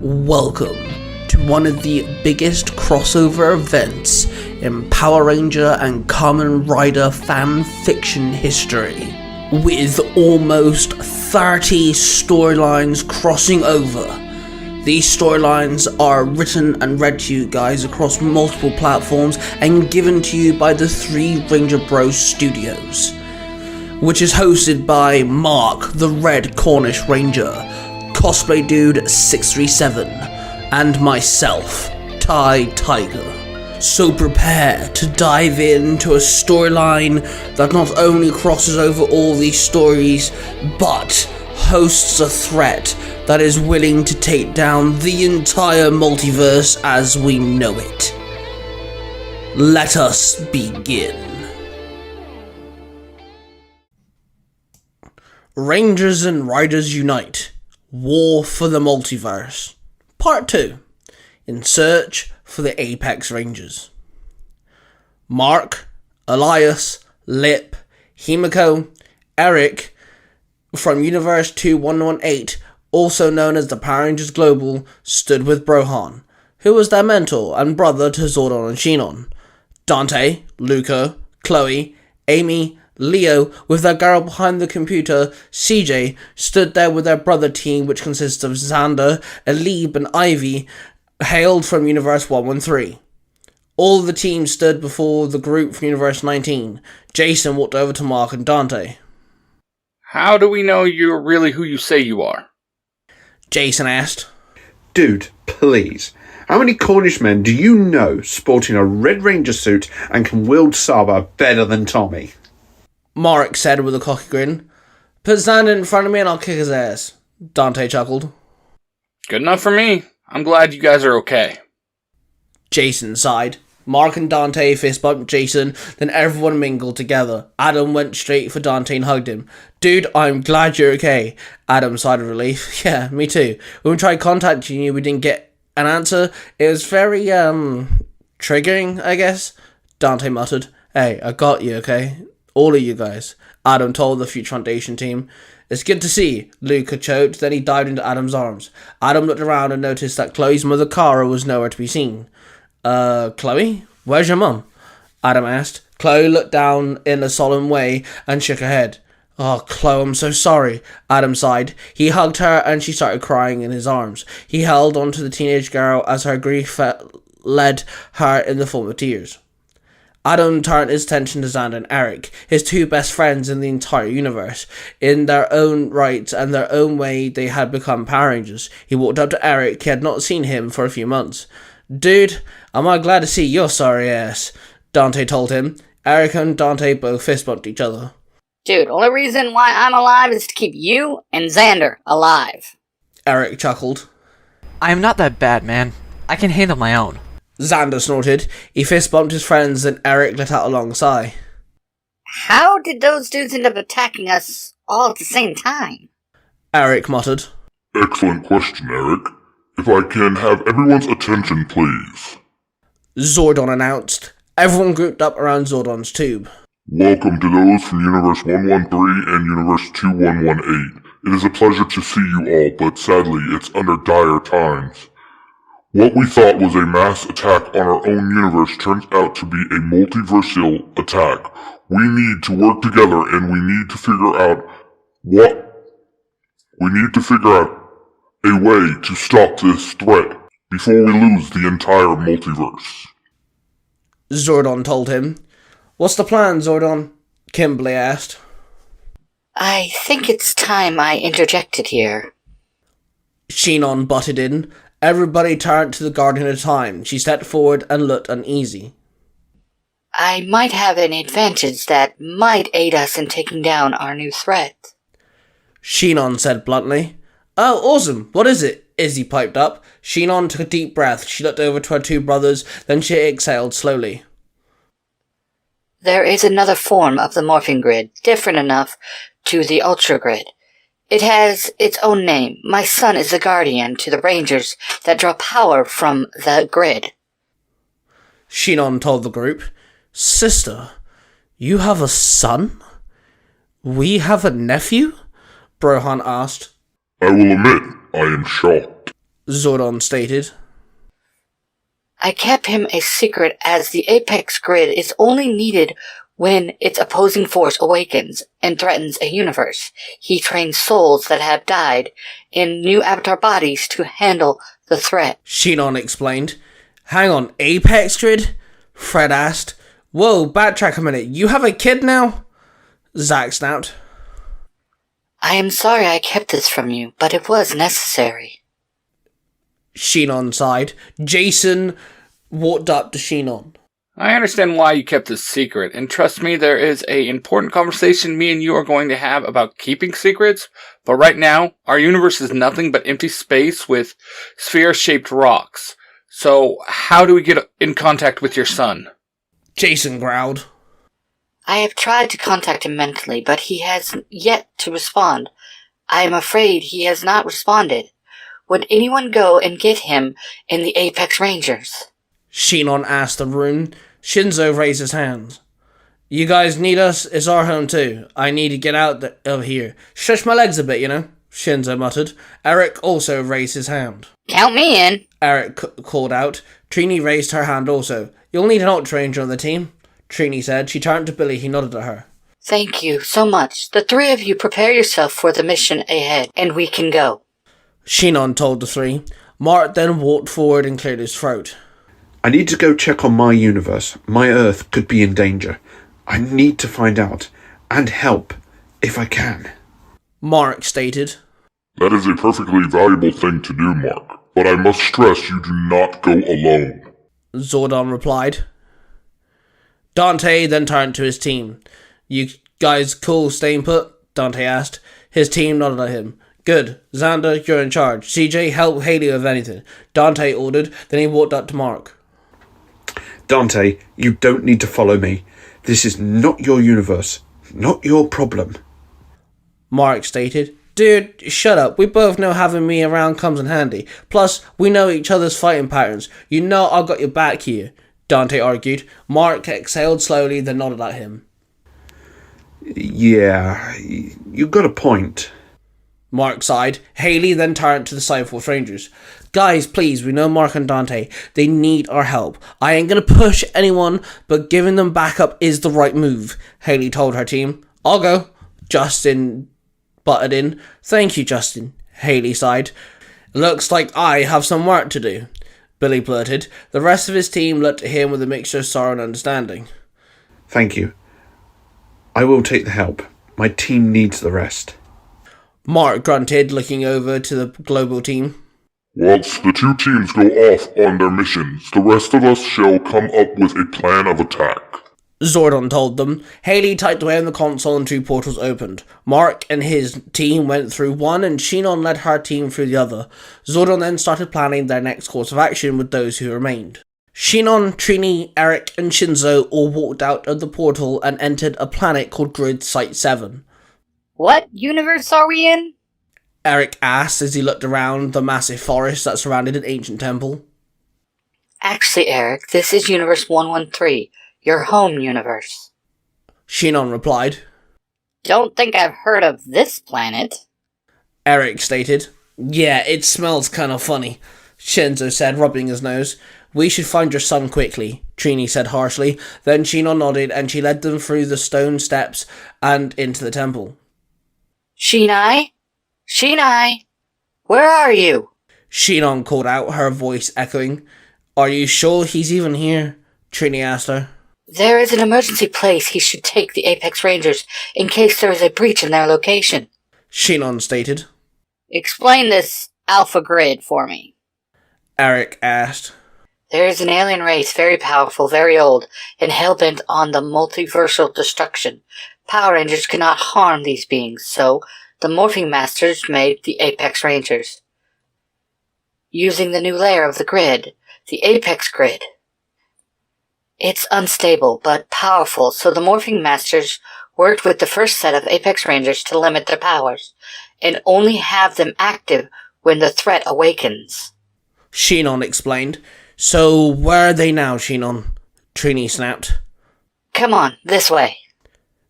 Welcome to one of the biggest crossover events in Power Ranger and Kamen Rider fan fiction history, with almost 30 storylines crossing over. These storylines are written and read to you guys across multiple platforms and given to you by the Three Ranger Bros Studios, which is hosted by Mark the Red Cornish Ranger, Cosplay Dude 637, and myself, Ty Tiger. So prepare to dive into a storyline that not only crosses over all these stories, but hosts a threat that is willing to take down the entire multiverse as we know it. Let us begin. Rangers and Riders Unite. War for the Multiverse. Part 2. In Search for the Apex Rangers. Mark, Elias, Lip, Himiko, Eric from Universe 2118, also known as the Power Rangers Global, stood with Brohan, who was their mentor and brother to Zordon and Shinon. Dante, Luca, Chloe, Amy, Leo, with their girl behind the computer, CJ, stood there with their brother team, which consists of Xander, Alib, and Ivy, hailed from Universe 113. All the team stood before the group from Universe 19. Jason walked over to Mark and Dante. How do we know you're really who you say you are? Jason asked. Dude, please. How many Cornish men do you know sporting a Red Ranger suit and can wield Saba better than Tommy? Mark said with a cocky grin. Put Xander in front of me and I'll kick his ass. Dante chuckled. Good enough for me. I'm glad you guys are okay. Jason sighed. Mark and Dante fist bumped Jason, then everyone mingled together. Adam went straight for Dante and hugged him. Dude, I'm glad you're okay. Adam sighed of relief. Yeah, me too. When we tried contacting you, we didn't get an answer. It was very, triggering, I guess. Dante muttered. Hey, I got you, okay? All of you guys, Adam told the Future Foundation team. It's good to see, Luca choked, then he dived into Adam's arms. Adam looked around and noticed that Chloe's mother Kara was nowhere to be seen. Chloe? Where's your mum? Adam asked. Chloe looked down in a solemn way and shook her head. Oh, Chloe, I'm so sorry, Adam sighed. He hugged her and she started crying in his arms. He held onto the teenage girl as her grief led her in the form of tears. Adam turned his attention to Xander and Eric, his two best friends in the entire universe. In their own right and their own way, they had become Power Rangers. He walked up to Eric. He had not seen him for a few months. Dude, am I glad to see your sorry ass, Dante told him. Eric and Dante both fist bumped each other. Dude, only reason why I'm alive is to keep you and Xander alive. Eric chuckled. I am not that bad, man. I can handle my own. Xander snorted. He fist bumped his friends and Eric let out a long sigh. How did those dudes end up attacking us all at the same time? Eric muttered. Excellent question, Eric. If I can have everyone's attention, please. Zordon announced. Everyone grouped up around Zordon's tube. Welcome to those from Universe 113 and Universe 2118. It is a pleasure to see you all, but sadly, it's under dire times. What we thought was a mass attack on our own universe turns out to be a multiversal attack. We need to work together and we need to figure out a way to stop this threat before we lose the entire multiverse. Zordon told him. What's the plan, Zordon? Kimberly asked. I think it's time I interjected here. Shinon butted in. Everybody turned to the Guardian at a time. She stepped forward and looked uneasy. I might have an advantage that might aid us in taking down our new threat. Shinon said bluntly. Oh, awesome. What is it? Izzy piped up. Shinon took a deep breath. She looked over to her two brothers, then she exhaled slowly. There is another form of the morphing grid, different enough to the Ultra Grid. It has its own name. My son is the guardian to the Rangers that draw power from the grid. Shinon told the group. Sister, you have a son? We have a nephew? Brohan asked. I will admit, I am shocked. Zordon stated. I kept him a secret as the apex grid is only needed when its opposing force awakens and threatens a universe. He trains souls that have died in new avatar bodies to handle the threat. Shinon explained. Hang on, Apex Grid? Fred asked. Whoa, backtrack a minute. You have a kid now? Zack snapped. I am sorry I kept this from you, but it was necessary. Shinon sighed. Jason walked up to Shinon. I understand why you kept this secret, and trust me, there is a important conversation me and you are going to have about keeping secrets, but right now, our universe is nothing but empty space with sphere-shaped rocks. So, how do we get in contact with your son? Jason growled. I have tried to contact him mentally, but he has yet to respond. I am afraid he has not responded. Would anyone go and get him in the Apex Rangers? Shinon asked the rune. Shinzo raised his hands. You guys need us? It's our home too. I need to get out of here. Stretch my legs a bit, Shinzo muttered. Eric also raised his hand. Count me in. Eric called out. Trini raised her hand also. You'll need an Ultra Ranger on the team, Trini said. She turned to Billy. He nodded at her. Thank you so much. The three of you prepare yourself for the mission ahead, and we can go. Shinon told the three. Mark then walked forward and cleared his throat. I need to go check on my universe. My Earth could be in danger. I need to find out and help if I can. Mark stated. That is a perfectly valuable thing to do, Mark. But I must stress you do not go alone. Zordon replied. Dante then turned to his team. You guys cool staying put? Dante asked. His team nodded at him. Good. Xander, you're in charge. CJ, help Haley with anything. Dante ordered. Then he walked up to Mark. Dante, you don't need to follow me. This is not your universe. Not your problem. Mark stated. Dude, shut up. We both know having me around comes in handy. Plus, we know each other's fighting patterns. You know I've got your back here, Dante argued. Mark exhaled slowly, then nodded at him. Yeah, you got a point. Mark sighed. Haley then turned to the Cyberforce Rangers. Guys, please, we know Mark and Dante. They need our help. I ain't gonna push anyone, but giving them backup is the right move, Haley told her team. I'll go. Justin butted in. Thank you, Justin, Haley sighed. Looks like I have some work to do, Billy blurted. The rest of his team looked at him with a mixture of sorrow and understanding. Thank you. I will take the help. My team needs the rest. Mark grunted, looking over to the global team. Once the two teams go off on their missions, the rest of us shall come up with a plan of attack. Zordon told them. Haley typed away on the console and two portals opened. Mark and his team went through one and Shinon led her team through the other. Zordon then started planning their next course of action with those who remained. Shinon, Trini, Eric and Shinzo all walked out of the portal and entered a planet called Grid Site 7. What universe are we in? Eric asked as he looked around the massive forest that surrounded an ancient temple. Actually, Eric, this is Universe 113, your home universe. Shinon replied. Don't think I've heard of this planet. Eric stated. Yeah, it smells kind of funny, Shinzo said, rubbing his nose. We should find your son quickly, Trini said harshly. Then Shinon nodded and she led them through the stone steps and into the temple. Shinai? Shinai? Where are you? Shinon called out, her voice echoing. Are you sure he's even here? Trini asked her. There is an emergency place he should take the Apex Rangers in case there is a breach in their location, Shinon stated. Explain this Alpha Grid for me, Eric asked. There is an alien race, very powerful, very old, and hell-bent on the multiversal destruction. Power Rangers cannot harm these beings, so the Morphing Masters made the Apex Rangers. Using the new layer of the grid, the Apex Grid. It's unstable, but powerful, so the Morphing Masters worked with the first set of Apex Rangers to limit their powers, and only have them active when the threat awakens. Shinon explained. So, where are they now, Shinon? Trini snapped. Come on, this way.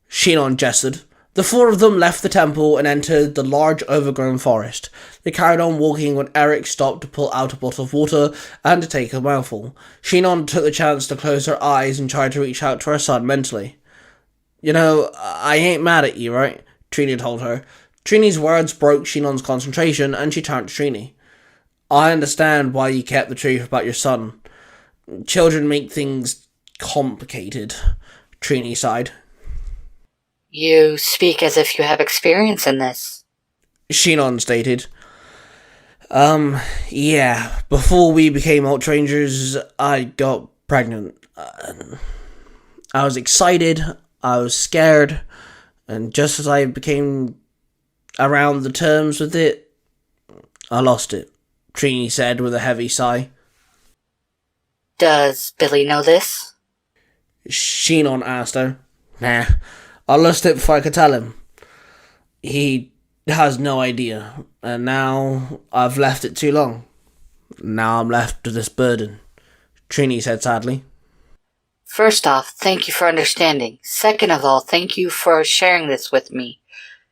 Shinon gestured. The four of them left the temple and entered the large overgrown forest. They carried on walking when Eric stopped to pull out a bottle of water and to take a mouthful. Shinon took the chance to close her eyes and tried to reach out to her son mentally. You know, I ain't mad at you, right? Trini told her. Trini's words broke Shinon's concentration and she turned to Trini. I understand why you kept the truth about your son. Children make things complicated, Trini sighed. You speak as if you have experience in this, Shinon stated. Yeah, before we became Ultra Rangers, I got pregnant. I was excited, I was scared, and just as I became around the terms with it, I lost it, Trini said with a heavy sigh. Does Billy know this? Shinon asked her. Nah, I lost it before I could tell him. He has no idea, and now I've left it too long. Now I'm left with this burden, Trini said sadly. First off, thank you for understanding. Second of all, thank you for sharing this with me.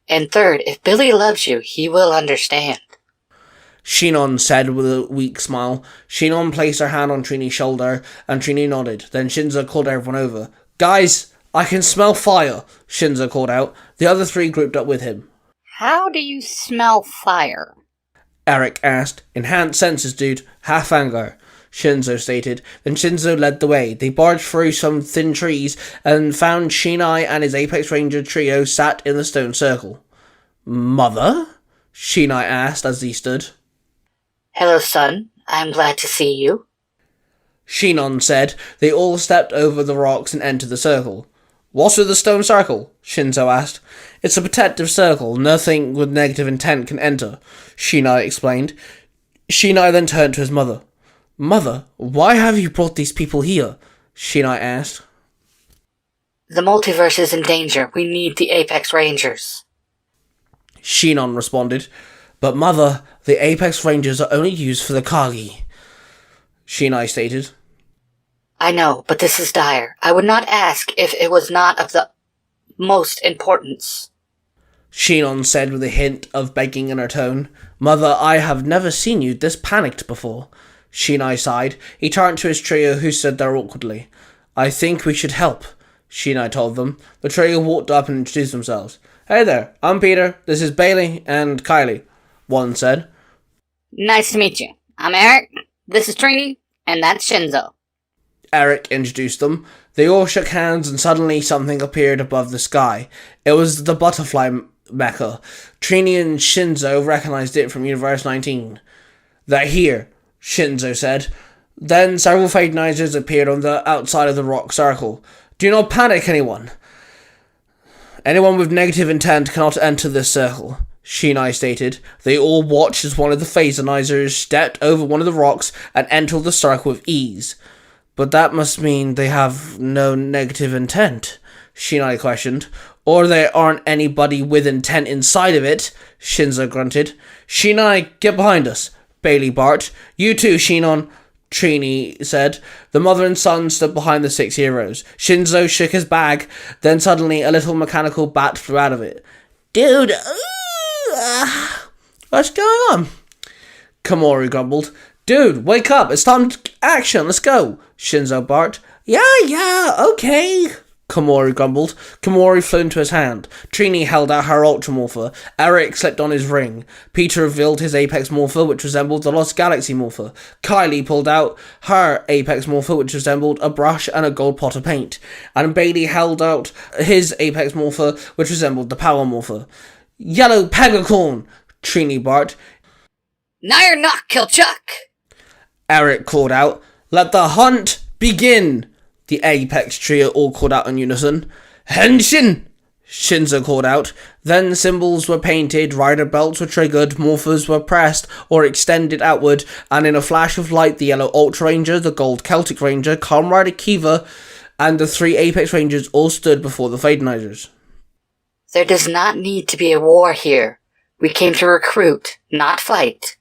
And third, if Billy loves you, he will understand. Shinon said with a weak smile. Shinon placed her hand on Trini's shoulder, and Trini nodded. Then Shinzo called everyone over. Guys, I can smell fire, Shinzo called out. The other three grouped up with him. How do you smell fire? Eric asked. Enhanced senses, dude. Half anger, Shinzo stated. Then Shinzo led the way. They barged through some thin trees and found Shinai and his Apex Ranger trio sat in the stone circle. Mother? Shinai asked as he stood. Hello, son. I'm glad to see you. Shinon said. They all stepped over the rocks and entered the circle. What's with the stone circle? Shinzo asked. It's a protective circle. Nothing with negative intent can enter, Shinai explained. Shinai then turned to his mother. Mother, why have you brought these people here? Shinai asked. The multiverse is in danger. We need the Apex Rangers. Shinon responded. But mother, the Apex Rangers are only used for the Kagi, Shinai stated. I know, but this is dire. I would not ask if it was not of the most importance, Shinon said with a hint of begging in her tone. Mother, I have never seen you this panicked before. Shinai sighed. He turned to his trio who stood there awkwardly. I think we should help, Shinai told them. The trio walked up and introduced themselves. Hey there, I'm Peter, this is Bailey and Kylie, one said. Nice to meet you. I'm Eric, this is Trini, and that's Shinzo. Eric introduced them. They all shook hands and suddenly something appeared above the sky. It was the butterfly mecha. Trini and Shinzo recognized it from Universe 19. They're here, Shinzo said. Then several Fadenizers appeared on the outside of the rock circle. Do not panic, anyone. Anyone with negative intent cannot enter this circle, Shinai stated. They all watched as one of the Phasenizers stepped over one of the rocks and entered the circle with ease. But that must mean they have no negative intent, Shinai questioned. Or there aren't anybody with intent inside of it, Shinzo grunted. Shinai, get behind us, Bailey barked. You too, Shinon, Trini said. The mother and son stood behind the 6 heroes. Shinzo shook his bag, then suddenly a little mechanical bat flew out of it. Dude, what's going on? Komori grumbled. Dude, wake up, it's time to action, let's go, Shinzo barked. Yeah, okay, Komori grumbled. Komori flew into his hand. Trini held out her Ultra Morpher. Eric slipped on his ring. Peter revealed his Apex Morpher, which resembled the Lost Galaxy Morpher. Kylie pulled out her Apex Morpher, which resembled a brush and a gold pot of paint. And Bailey held out his Apex Morpher, which resembled the Power Morpher. Yellow Pegacorn, Trini barked. Now you're not, Killchuck! Eric called out. Let the hunt begin! The Apex trio all called out in unison. Henshin! Shinzo called out. Then symbols were painted, rider belts were triggered, morphers were pressed or extended outward, and in a flash of light the yellow Ultra Ranger, the gold Celtic Ranger, Kamen Rider Kiva, and the 3 Apex Rangers all stood before the Fadenizers. There does not need to be a war here. We came to recruit, not fight.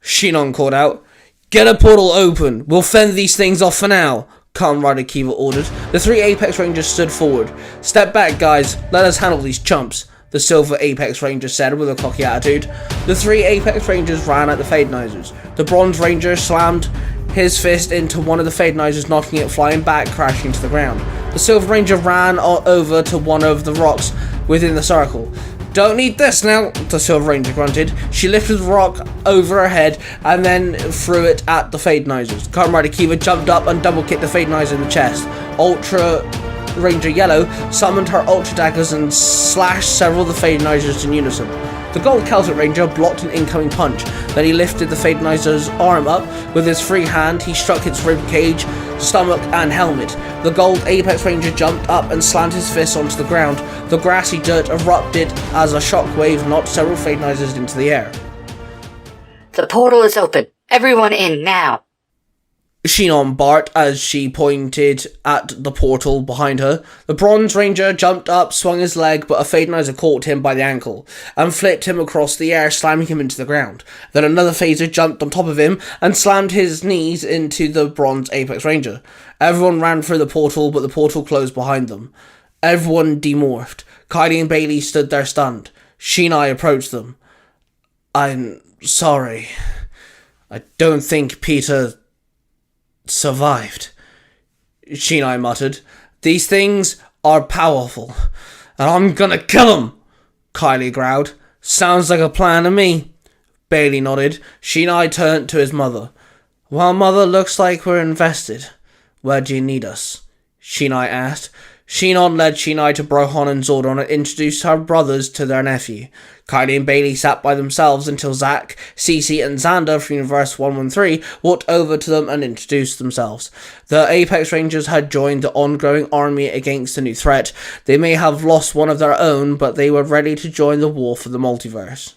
Shinon called out. Get a portal open. We'll fend these things off for now, Kamen Rider Kiva ordered. The 3 Apex Rangers stood forward. "Step back, guys. Let us handle these chumps," the Silver Apex Ranger said with a cocky attitude. The 3 Apex Rangers ran at the Fadenizers. The Bronze Ranger slammed his fist into one of the Fadenizers, knocking it flying back, crashing to the ground. The Silver Ranger ran over to one of the rocks within the circle. "Don't need this now," the Silver Ranger grunted. She lifted the rock over her head and then threw it at the Fadenizers. Kamen Rider Kiva jumped up and double-kicked the Fadenizer in the chest. Ultra Ranger Yellow summoned her Ultra Daggers and slashed several of the Fadenizers in unison. The Gold Celtic Ranger blocked an incoming punch. Then he lifted the Fadenizer's arm up. With his free hand, he struck its rib cage, stomach, and helmet. The Gold Apex Ranger jumped up and slammed his fist onto the ground. The grassy dirt erupted as a shockwave knocked several Fadenizers into the air. The portal is open. Everyone in now. Shinon barked as she pointed at the portal behind her. The Bronze Ranger jumped up, swung his leg, but a Fadenizer caught him by the ankle and flipped him across the air, slamming him into the ground. Then another phaser jumped on top of him and slammed his knees into the Bronze Apex Ranger. Everyone ran through the portal, but the portal closed behind them. Everyone demorphed. Kylie and Bailey stood there stunned. Shinai approached them. "I'm sorry. I don't think Peter survived," Shinai muttered. "These things are powerful, and I'm gonna kill them," Kylie growled. "Sounds like a plan to me." Bailey nodded. Shinai turned to his mother. "Well, Mother, looks like we're invested. Where do you need us?" Shinai asked. Shinon led Shinai to Brohon and Zordon and introduced her brothers to their nephew. Kylie and Bailey sat by themselves until Zack, Cece, and Xander from Universe 113 walked over to them and introduced themselves. The Apex Rangers had joined the ongoing army against the new threat. They may have lost one of their own, but they were ready to join the war for the multiverse.